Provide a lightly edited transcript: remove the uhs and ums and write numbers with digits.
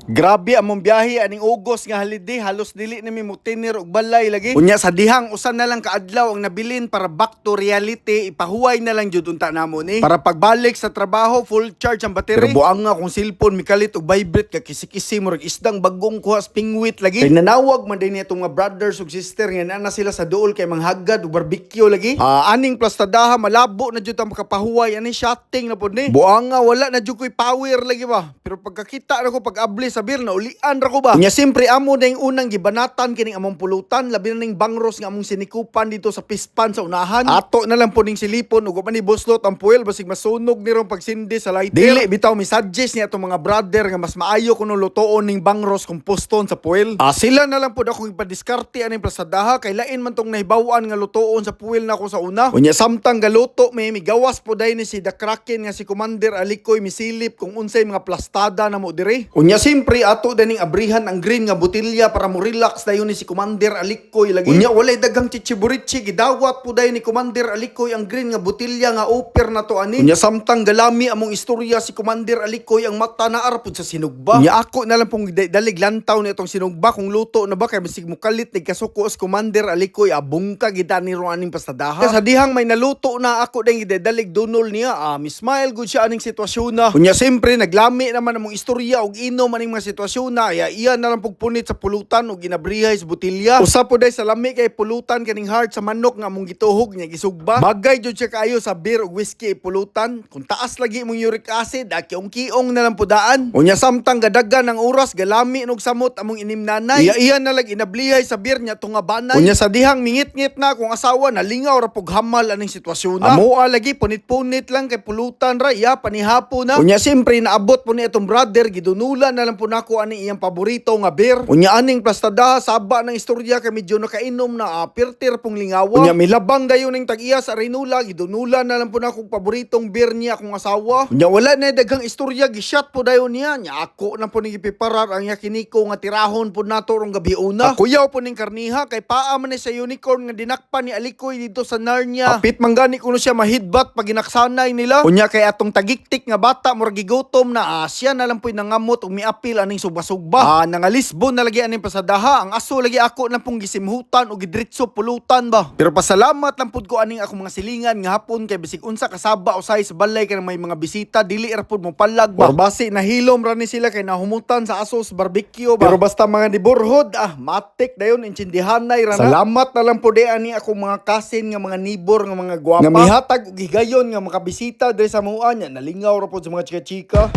Grabe among biyahe aning Ugos nga holiday, halos dili na mi mutinir og balay lagi. Unya sa dihang usan na lang kaadlaw ang nabilin para back to reality, ipahuway na lang jud unta namon para pagbalik sa trabaho full charge ang battery. Pero buang nga kung cellphone mikalit og vibrate ka kisi-kisi murag isdang bagong kuha pingwit lagi. Kay nanawag man din itong mga brothers ug sister nga na sila sa duol kay manghagad ug barbecue lagi. Aning plastadaha malabo na jud ang makapahuway ani shotting na pud ni. Buang nga wala na jud koy power lagi ba. Pero pagkakita nako pag-abli sabir na ulian ra ko ba. Nya simpre amo na yung unang gibanatan kining among pulutan, labi na ning bangros nga among sinikupan dito sa pispan sa unahan. Ato na lang po ning silipon ug man ni buslot ang puwel basig masunog ni rong pagsindi sa lighter. Dili bitaw mi suggest niya atong mga brother nga mas maayo kuno lutoon ning bangros kung poston sa puwel. Sila na lang po ako ipadiskarte aning plasadaha kay lain man tong nahibawan nga lutoon sa puwel na ko sa una. Unya samtang galuto may migawas po day ni si The Kraken nga si Commander Alikoy misilip kung unsay mga plastada na mo dire. Unya simpre ato daning abrihan ang green nga botilya para mo relax dayon ni si Commander Alikoy lagi. Unya walay daghang chichiburichi gidawat po dayon ni Commander Alikoy ang green nga botilya nga oper na to ani. Unya samtang galami among istorya si Commander Alikoy ang mata na arpod sa sinugba. Unya ako na lang pong dalig lantaw ni itong sinugba kung luto na ba kay bisig mukalit ni kasuko as Commander Alikoy abong ka gida ni aning pastadaha. Sa dihang may naluto na ako ding dalig dunol niya mismile gud siya aning sitwasyon na. Unya sempre naglami naman among istorya og inom aning mga sitwasyon na iya na lang pugpunit sa pulutan o ginabrihay sa botilya. Usa po day sa lami kay pulutan kaning heart sa manok nga among gituhog niya gisugba. Bagay jud siya kaayo sa beer o whiskey pulutan. Kung taas lagi mong uric acid, kiong-kiong na lang pudaan. Unya samtang gadagan ng oras galami og samot among inimnanay. Iya na lang inablihay sa beer niya tunga banay. Unya sa dihang mingit-ngit na akong asawa nalingaw ra pug hamal aning sitwasyon na. Amo lagi punit-punit lang kay pulutan ra iya panihapo na. Unya simpre naabot po ni atong brother gidunulan na lang po nako ani iyang paborito nga beer. Unya aning plastadaha saba ng istorya kay medyo nakainom na pirtir pong lingawa. Unya milabang dayon ning tag-iya sa Rinula gidunulan na lang po na akong paboritong beer niya akong asawa. Unya wala na daghang istorya gishot po dayon niya. Nya ako na po ning ipiparar ang yakiniko nga tirahon po nato rong gabi una. Kuyaw po ning karniha kay paa man ni sa unicorn nga dinakpan ni Alikoy dito sa Narnia. Apit manggani kuno siya mahidbat pag ginaksanay nila. Unya kay atong tagiktik nga bata murag gigutom na siya na lang po nangamot ug miapil aning sugba-sugba. Nanga Lisbon na lagi aning pasadaha. Ang aso lagi ako na pong gisimhutan o gidritso pulutan ba. Pero pasalamat lang pud ko aning akong mga silingan nga hapon kay bisig unsa kasaba usay sa balay kay may mga bisita dili ra pud mo palag ba. Basi nahilom ra ni sila kay nahumutan sa aso sa barbecue ba. Pero basta mga diborhod matik dayon intindihanay ra na. Salamat na lang pud ani akong mga kasin nga mga nibor nga mga gwapa. Nga mihatag og higayon nga makabisita diri sa mua nya nalingaw ra pud sa mga chika-chika.